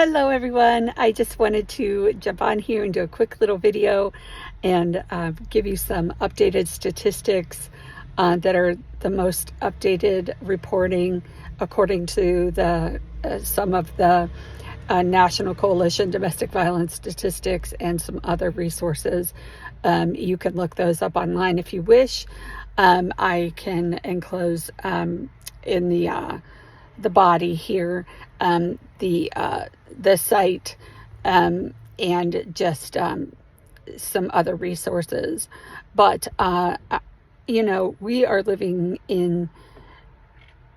Hello everyone. I just wanted to jump on here and do a quick little video and give you some updated statistics that are the most updated reporting according to the some of the National Coalition Domestic Violence Statistics and some other resources. You can look those up online if you wish. I can enclose in the body here the site and just some other resources. But we are living in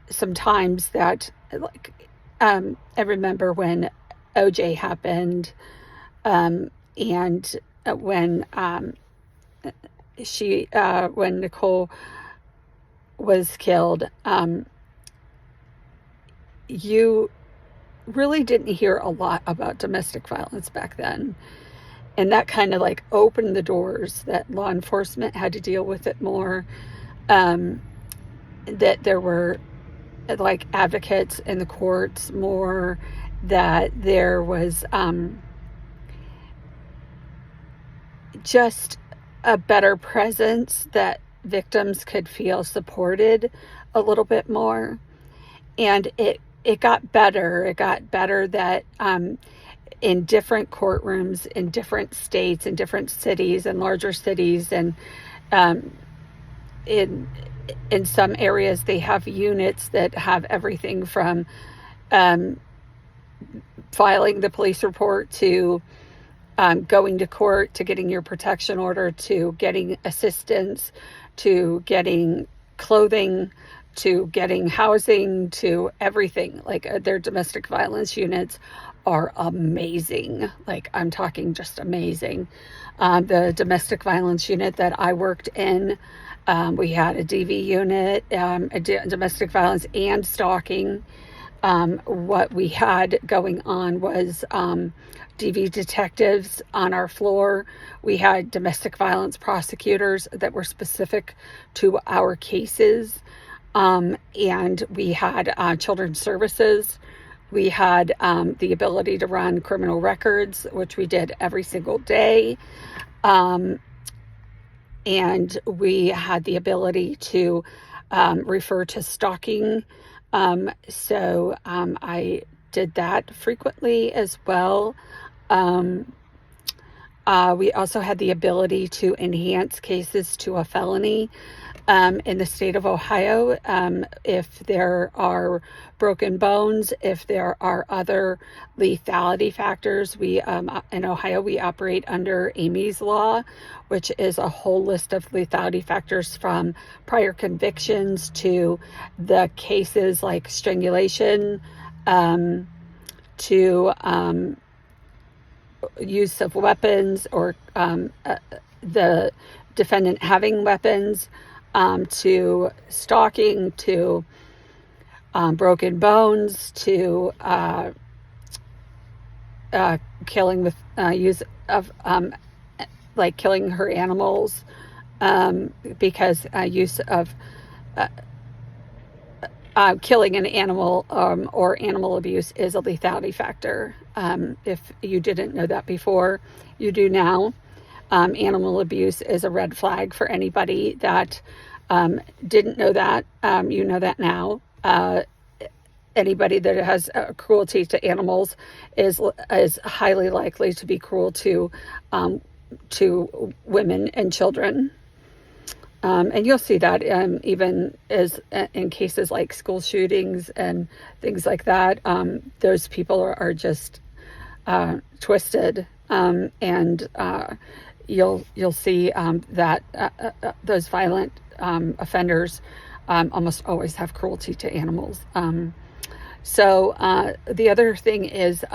some times that, like, I remember when OJ happened, and when when Nicole was killed. You really didn't hear a lot about domestic violence back then. And that kind of like opened the doors that law enforcement had to deal with it more. That there were like advocates in the courts more, that there was just a better presence, that victims could feel supported a little bit more. And it got better. It got better that in different courtrooms, in different states, in different cities and larger cities, and in some areas they have units that have everything from filing the police report to going to court, to getting your protection order, to getting assistance, to getting clothing, to getting housing, to everything. Like their domestic violence units are amazing. Like, I'm talking just amazing. The domestic violence unit that I worked in, we had a DV unit, domestic violence and stalking. What we had going on was DV detectives on our floor. We had domestic violence prosecutors that were specific to our cases. And we had children's services. We had the ability to run criminal records, which we did every single day. And we had the ability to refer to stalking. So I did that frequently as well. We also had the ability to enhance cases to a felony. In the state of Ohio, if there are broken bones, if there are other lethality factors, we in Ohio we operate under Amy's Law, which is a whole list of lethality factors, from prior convictions to the cases like strangulation, to use of weapons, or the defendant having weapons, to stalking, to broken bones, to killing with use of like killing her animals, because use of killing an animal or animal abuse is a lethality factor. If you didn't know that before, you do now. Animal abuse is a red flag for anybody that didn't know that. You know that now. Anybody that has cruelty to animals is highly likely to be cruel to women and children. And you'll see that even as in cases like school shootings and things like that. Those people are just twisted, and you'll see that those violent offenders almost always have cruelty to animals. So the other thing is,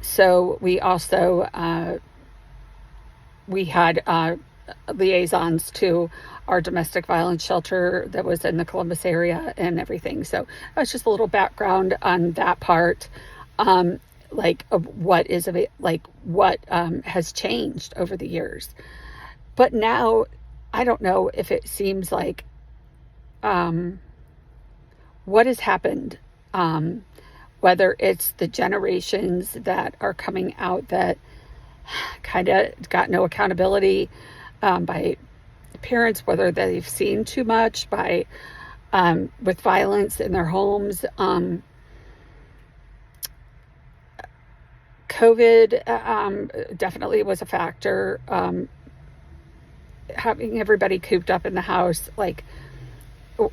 so we also we had liaisons to our domestic violence shelter that was in the Columbus area and everything. So that's just a little background on that part. Like what has changed over the years. But now, I don't know if it seems like what has happened whether it's the generations that are coming out that kind of got no accountability by parents, whether they've seen too much by with violence in their homes. COVID definitely was a factor. Having everybody cooped up in the house like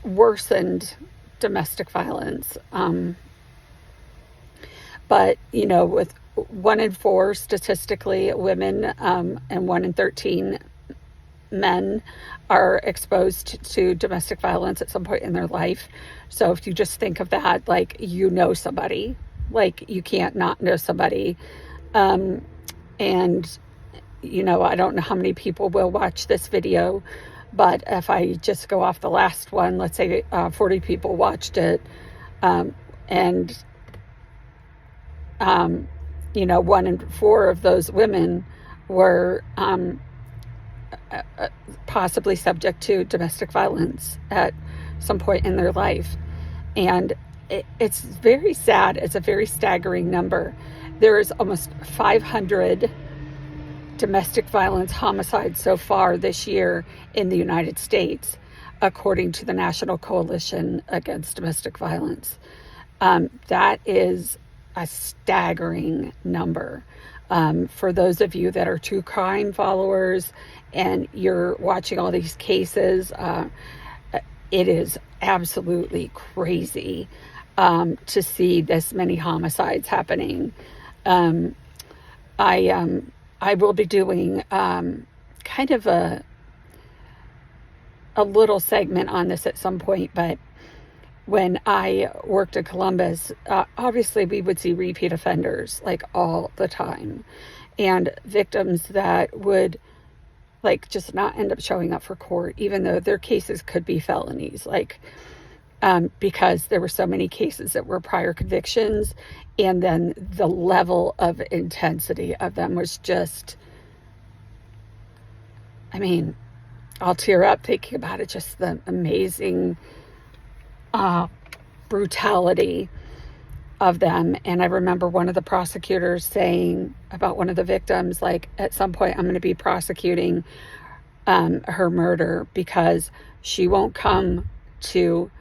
worsened domestic violence. But, you know, with 1 in 4 statistically women and 1 in 13 men are exposed to domestic violence at some point in their life. So if you just think of that, like, you know somebody, like, you can't not know somebody. And, you know, I don't know how many people will watch this video, but if I just go off the last one, let's say 40 people watched it, and you know, 1 in 4 of those women were possibly subject to domestic violence at some point in their life. And it's very sad. It's a very staggering number. There is almost 500 domestic violence homicides so far this year in the United States, according to the National Coalition Against Domestic Violence. That is a staggering number. For those of you that are true crime followers and you're watching all these cases, it is absolutely crazy to see this many homicides happening. I will be doing kind of a little segment on this at some point, but when I worked in Columbus, obviously we would see repeat offenders like all the time, and victims that would like just not end up showing up for court, even though their cases could be felonies, like because there were so many cases that were prior convictions, and then the level of intensity of them was just, I mean, I'll tear up thinking about it, just the amazing brutality of them. And I remember one of the prosecutors saying about one of the victims, like, at some point I'm going to be prosecuting her murder because she won't come to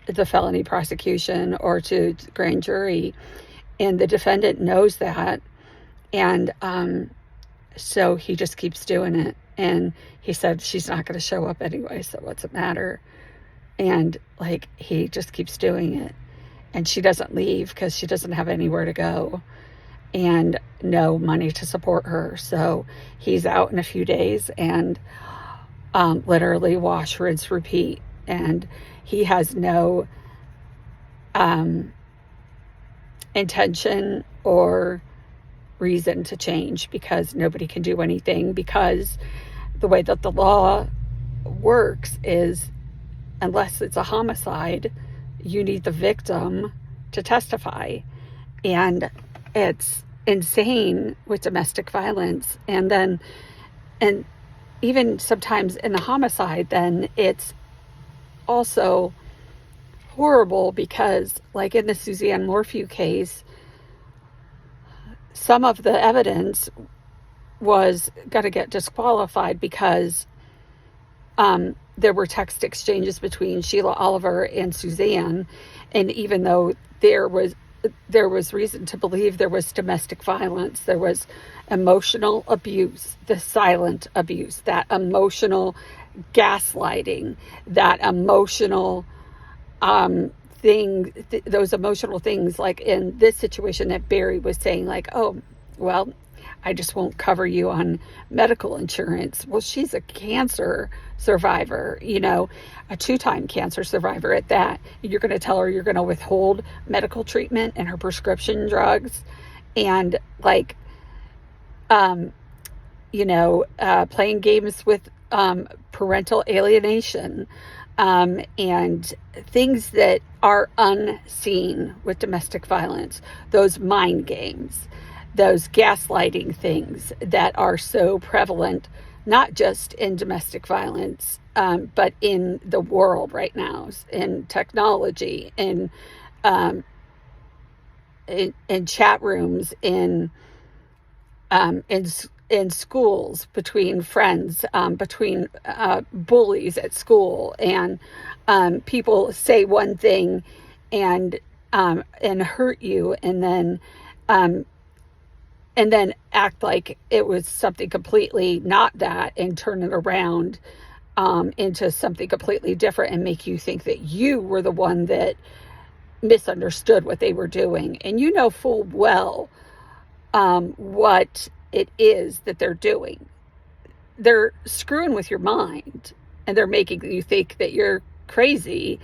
the felony prosecution or to the grand jury, and the defendant knows that, and so he just keeps doing it. And he said, she's not going to show up anyway, so what's it matter? And like, he just keeps doing it, and she doesn't leave because she doesn't have anywhere to go and no money to support her. So he's out in a few days, and literally wash, rinse, repeat. And he has no intention or reason to change, because nobody can do anything, because the way that the law works is, unless it's a homicide, you need the victim to testify. And it's insane with domestic violence. And even sometimes in the homicide, then it's also horrible, because like in the Suzanne Morphew case, some of the evidence was going to get disqualified because there were text exchanges between Sheila Oliver and Suzanne, and even though there was reason to believe there was domestic violence, there was emotional abuse, the silent abuse, that emotional gaslighting, that emotional those emotional things, like in this situation that Barry was saying, like, oh, well, I just won't cover you on medical insurance. Well, she's a cancer survivor, you know, a 2-time cancer survivor at that. You're going to tell her you're going to withhold medical treatment and her prescription drugs, and like, you know, playing games with parental alienation, and things that are unseen with domestic violence, those mind games, those gaslighting things that are so prevalent, not just in domestic violence, but in the world right now, in technology, in in chat rooms, um, in in schools, between friends, between bullies at school, and people say one thing and hurt you, um, and then act like it was something completely not that, and turn it around into something completely different, and make you think that you were the one that misunderstood what they were doing. And you know full well what it is that they're doing. They're screwing with your mind, and they're making you think that you're crazy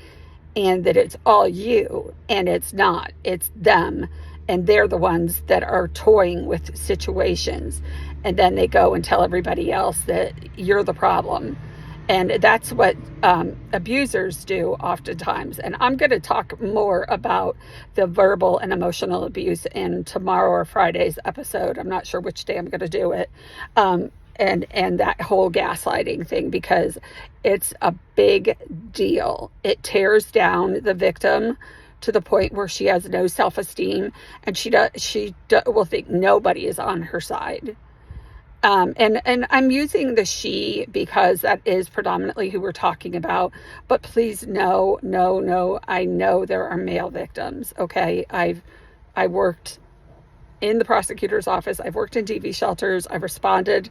and that it's all you, and it's not. It's them, and they're the ones that are toying with situations, and then they go and tell everybody else that you're the problem. And that's what abusers do oftentimes. And I'm going to talk more about the verbal and emotional abuse in tomorrow or Friday's episode. I'm not sure which day I'm going to do it. And that whole gaslighting thing, because it's a big deal. It tears down the victim to the point where she has no self-esteem, and she will think nobody is on her side. And I'm using the she because that is predominantly who we're talking about. But please, no. I know there are male victims. Okay, I worked in the prosecutor's office. I've worked in DV shelters. I've responded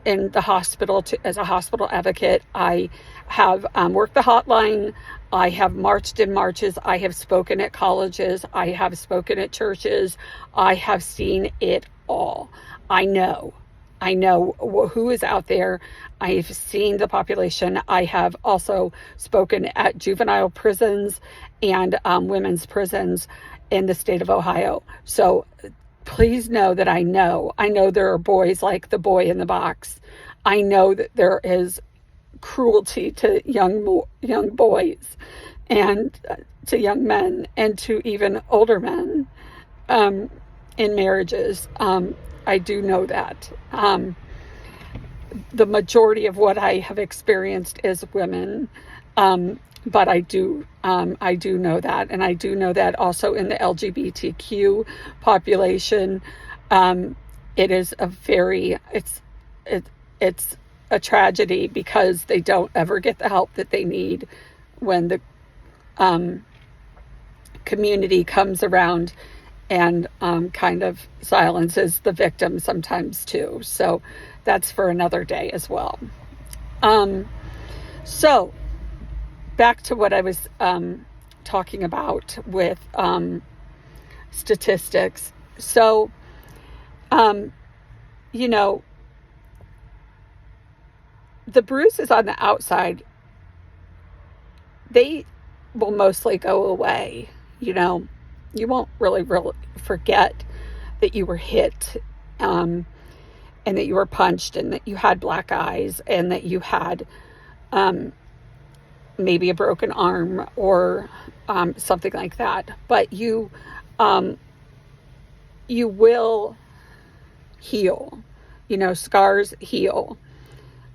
in the hospital as a hospital advocate. I have worked the hotline. I have marched in marches. I have spoken at colleges. I have spoken at churches. I have seen it all. I know who is out there. I've seen the population. I have also spoken at juvenile prisons and women's prisons in the state of Ohio. So please know that I know there are boys like the boy in the box. I know that there is cruelty to young boys, and to young men, and to even older men in marriages. I do know that. The majority of what I have experienced is women, but I do know that, and I do know that also in the LGBTQ population. It is it's a tragedy, because they don't ever get the help that they need when the community comes around and kind of silences the victim sometimes too. So that's for another day as well. So back to what I was talking about with statistics. So, the bruises on the outside, they will mostly go away. You won't really forget that you were hit, and that you were punched, and that you had black eyes, and that you had maybe a broken arm or something like that. But you will heal. Scars heal.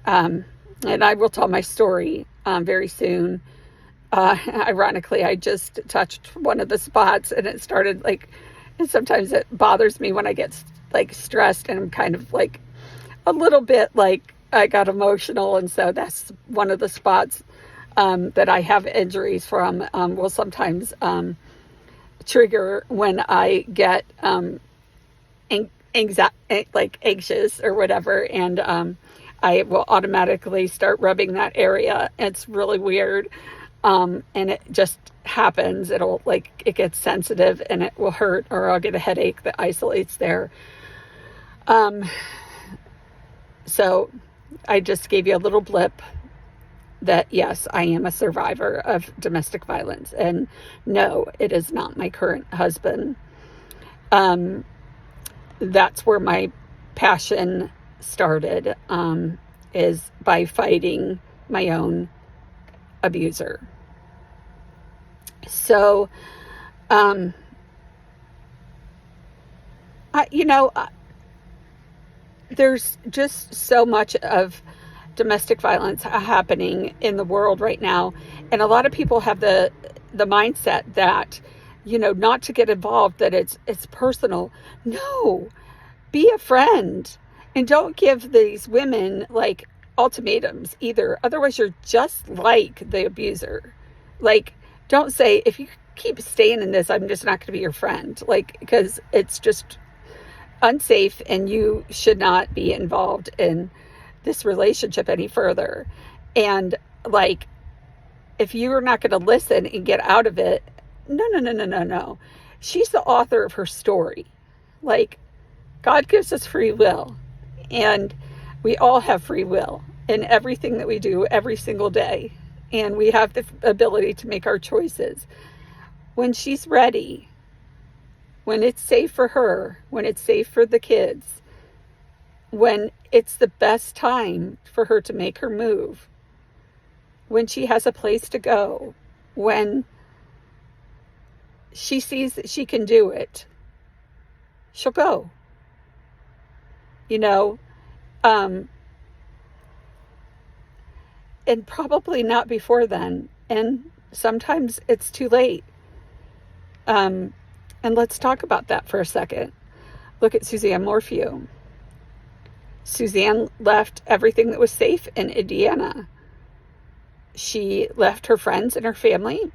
And I will tell my story very soon. Ironically, I just touched one of the spots, and it started and sometimes it bothers me when I get stressed, and I'm kind of a little bit I got emotional. And so that's one of the spots that I have injuries from, will sometimes trigger when I get anxious or whatever. And I will automatically start rubbing that area. It's really weird. And it just happens. It gets sensitive, and it will hurt, or I'll get a headache that isolates there. So I just gave you a little blip that, yes, I am a survivor of domestic violence, and no, it is not my current husband. That's where my passion started, is by fighting my own abuser. So, there's just so much of domestic violence happening in the world right now, and a lot of people have the mindset that not to get involved, that it's personal. No, be a friend, and don't give these women like ultimatums either. Otherwise, you're just like the abuser. Like, don't say, if you keep staying in this, I'm just not going to be your friend. Like, because it's just unsafe, and you should not be involved in this relationship any further. And like, if you're not going to listen and get out of it, no. She's the author of her story. Like, God gives us free will, and we all have free will in everything that we do every single day. And we have the ability to make our choices. When she's ready, when it's safe for her, when it's safe for the kids, when it's the best time for her to make her move, when she has a place to go, when she sees that she can do it, she'll go. And probably not before then. And sometimes it's too late. And let's talk about that for a second. Look at Suzanne Morphew. Suzanne left everything that was safe in Indiana. She left her friends and her family,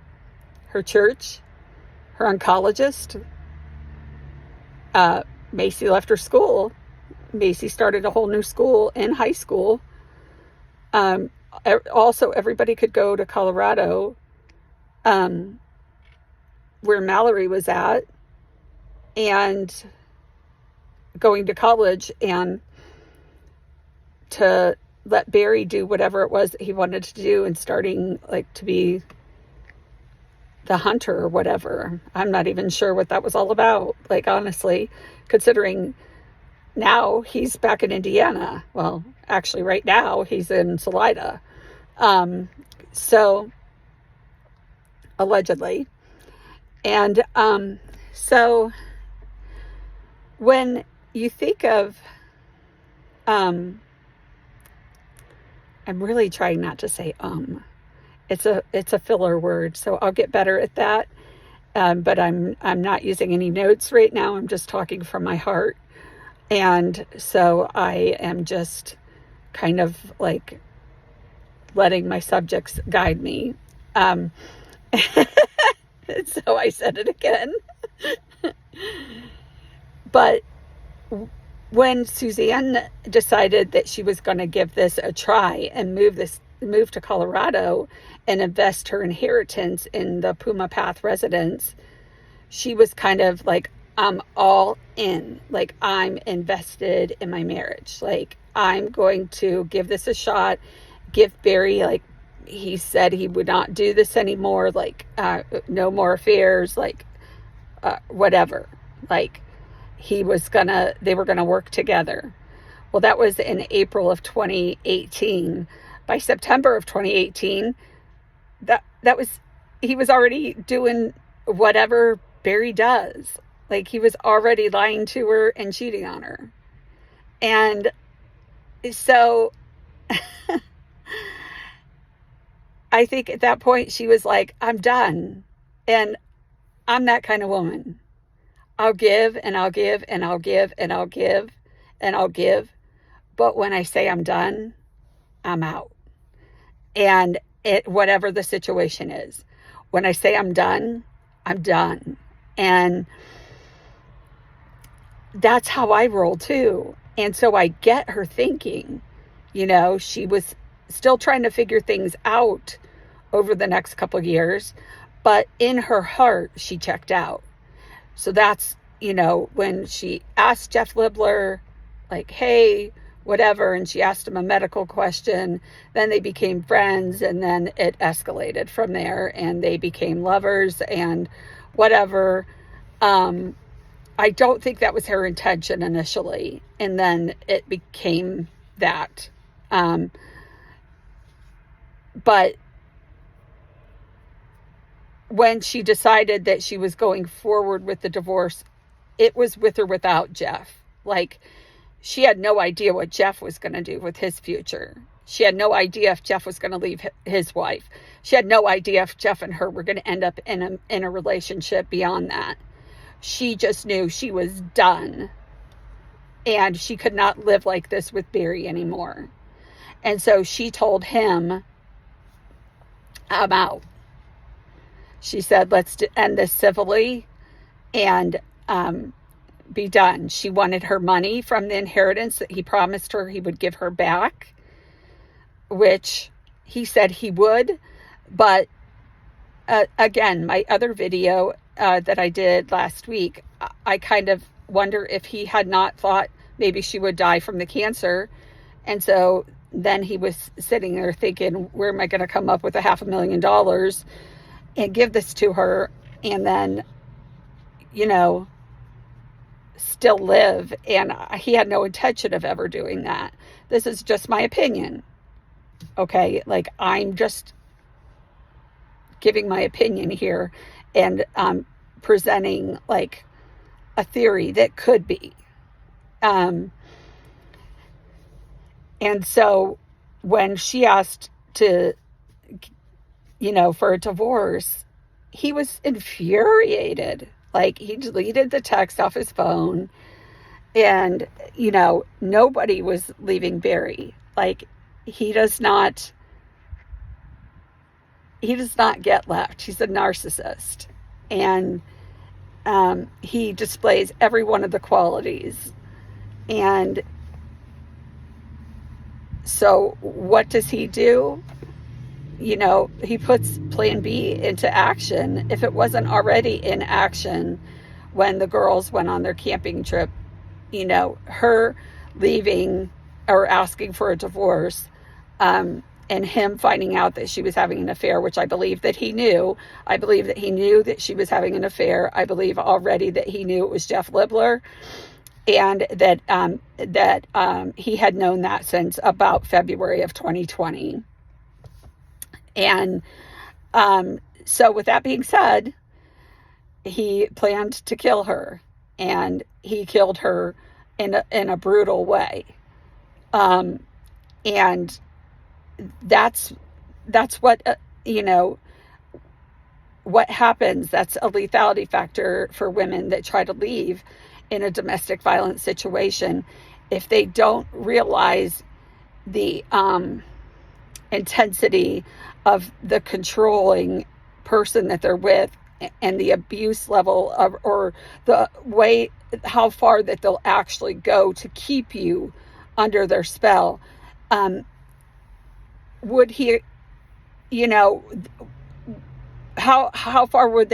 her church, her oncologist. Macy left her school. Macy started a whole new school in high school. Also, everybody could go to Colorado, where Mallory was at, and going to college, and to let Barry do whatever it was that he wanted to do, and starting like to be the hunter or whatever. I'm not even sure what that was all about. Like, honestly, considering now he's back in Indiana. Well, actually right now he's in Salida. So allegedly. And, so when you think of, I'm really trying not to say, it's a filler word, so I'll get better at that. But I'm not using any notes right now. I'm just talking from my heart. And so I am just kind of like letting my subjects guide me. So I said it again. But when Suzanne decided that she was going to give this a try and move to Colorado and invest her inheritance in the Puma Path residence, she was kind of like, I'm all in. Like, I'm invested in my marriage. Like, I'm going to give this a shot. Give Barry, like, he said he would not do this anymore. Like, no more affairs. Like, whatever. Like, they were gonna work together. Well, that was in April of 2018. By September of 2018, he was already doing whatever Barry does. Like, he was already lying to her and cheating on her. And so I think at that point she was like, I'm done. And I'm that kind of woman. I'll give and I'll give and I'll give and I'll give and I'll give. But when I say I'm done, I'm out. And whatever the situation is, when I say I'm done, I'm done. And that's how I roll too. And so I get her thinking, she was still trying to figure things out over the next couple of years, but in her heart, she checked out. So that's, when she asked Jeff Libler, like, hey, whatever, and she asked him a medical question, then they became friends, and then it escalated from there, and they became lovers and whatever. I don't think that was her intention initially, and then it became that. But when she decided that she was going forward with the divorce, it was with or without Jeff. Like, she had no idea what Jeff was going to do with his future. She had no idea if Jeff was going to leave his wife. She had no idea if Jeff and her were going to end up in a relationship beyond that. She just knew she was done. And she could not live like this with Barry anymore. And so she told him, I'm out. She said, let's end this civilly and be done. She wanted her money from the inheritance that he promised her he would give her back, which he said he would. But again, my other video that I did last week, I kind of wonder if he had not thought maybe she would die from the cancer. And so then he was sitting there thinking, where am I going to come up with $500,000 and give this to her and then, still live? And he had no intention of ever doing that. This is just my opinion. Okay. Like, I'm just giving my opinion here and presenting like a theory that could be. And so when she asked to, for a divorce, he was infuriated. Like, he deleted the text off his phone and, nobody was leaving Barry. Like, he does not get left. He's a narcissist. And he displays every one of the qualities. And so what does he do? He puts plan B into action. If it wasn't already in action when the girls went on their camping trip, her leaving or asking for a divorce, and him finding out that she was having an affair, which I believe that he knew. I believe that he knew that she was having an affair. I believe already that he knew it was Jeff Libler, and that he had known that since about February of 2020. And so with that being said, he planned to kill her, and he killed her in a brutal way. And that's what, what happens. That's a lethality factor for women that try to leave in a domestic violence situation. If they don't realize the intensity of the controlling person that they're with and the abuse level of, or the way, how far that they'll actually go to keep you under their spell, would he, how far will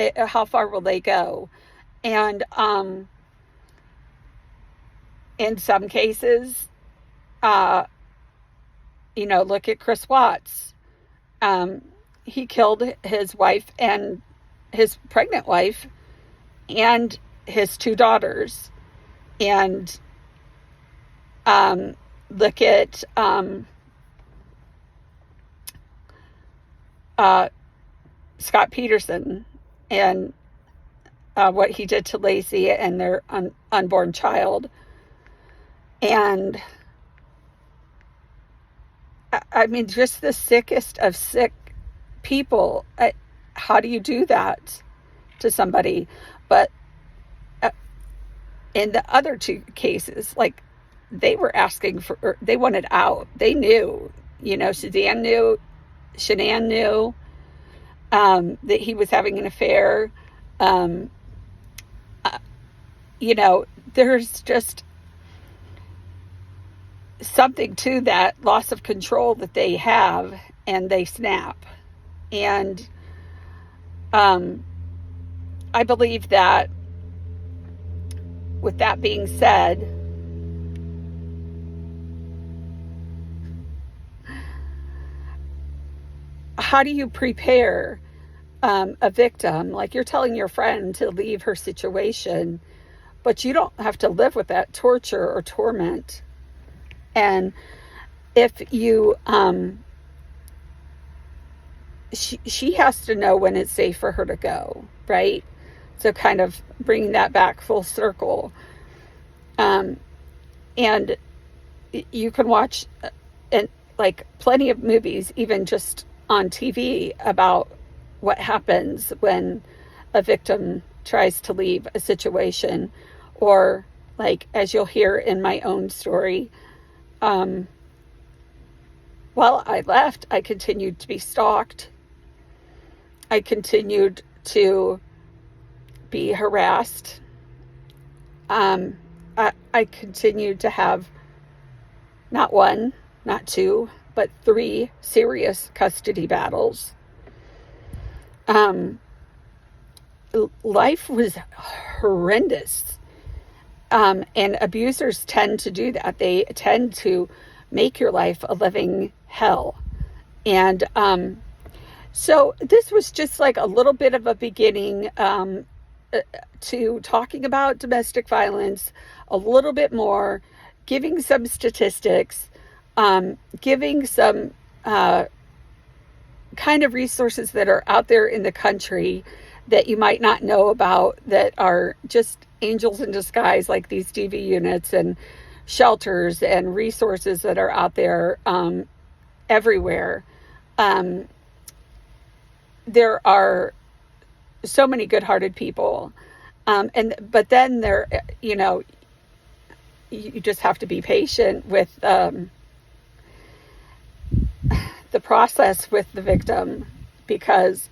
they go? And in some cases, look at Chris Watts. He killed his wife and his pregnant wife and his 2 daughters. And look at Scott Peterson and what he did to Lacey and their unborn child. And I mean, just the sickest of sick people. How do you do that to somebody? But in the other 2 cases, like, they were asking for, they wanted out. They knew, Shanann knew that he was having an affair. There's just something to that loss of control that they have, and they snap. And I believe that, with that being said, how do you prepare a victim? Like, you're telling your friend to leave her situation, but you don't have to live with that torture or torment. And if you, she has to know when it's safe for her to go, right? So kind of bringing that back full circle. And you can watch like plenty of movies, even just on TV, about what happens when a victim tries to leave a situation, or like, as you'll hear in my own story, while I left, I continued to be stalked. I continued to be harassed. I continued to have not one, not two, but 3 serious custody battles. Life was horrendous. And abusers tend to do that. They tend to make your life a living hell. And so this was just like a little bit of a beginning to talking about domestic violence a little bit more, giving some statistics, giving some kind of resources that are out there in the country that you might not know about, that are just angels in disguise, like these DV units and shelters and resources that are out there everywhere. There are so many good-hearted people, but then there, you just have to be patient with the process with the victim, because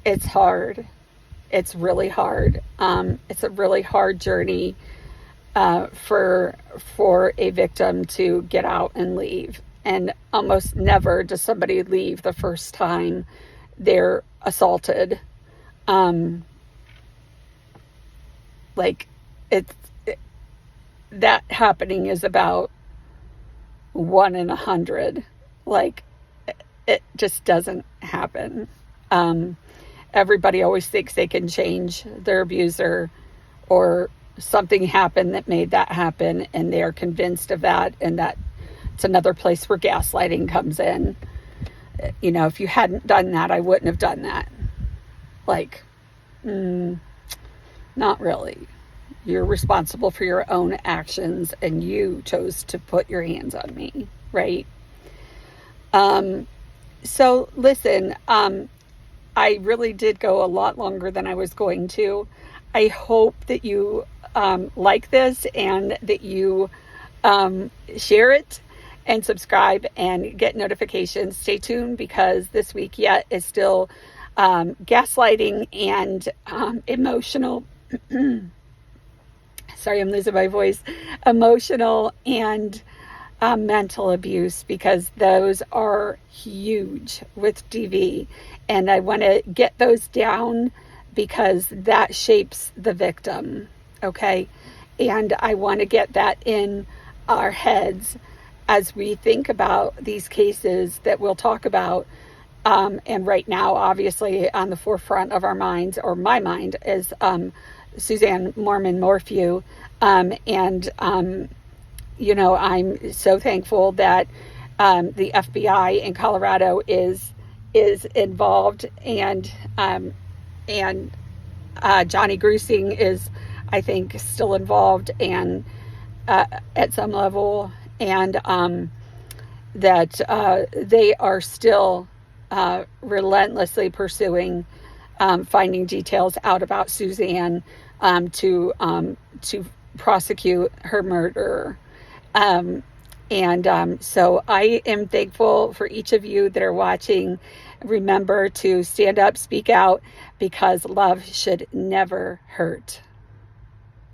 it's hard. It's really hard. It's a really hard journey for a victim to get out and leave. And almost never does somebody leave the first time they're assaulted. That happening is about 1 in 100. Like, it just doesn't happen. Everybody always thinks they can change their abuser, or something happened that made that happen, and they are convinced of that, and that it's another place where gaslighting comes in. If you hadn't done that, I wouldn't have done that. Like, not really. You're responsible for your own actions, and you chose to put your hands on me, right? So listen, I really did go a lot longer than I was going to. I hope that you like this, and that you share it and subscribe and get notifications. Stay tuned, because this week yet is still gaslighting and emotional sorry, I'm losing my voice, emotional and mental abuse, because those are huge with DV, and I want to get those down, because that shapes the victim, okay? And I want to get that in our heads as we think about these cases that we'll talk about. And right now, obviously, on the forefront of our minds, or my mind, is Suzanne Moorman Morphew. I'm so thankful that the FBI in Colorado is involved, and Johnny Grusing is, I think, still involved, and at some level, and that they are still relentlessly pursuing finding details out about Suzanne to prosecute her murderer. So I am thankful for each of you that are watching. Remember to stand up, speak out, because love should never hurt.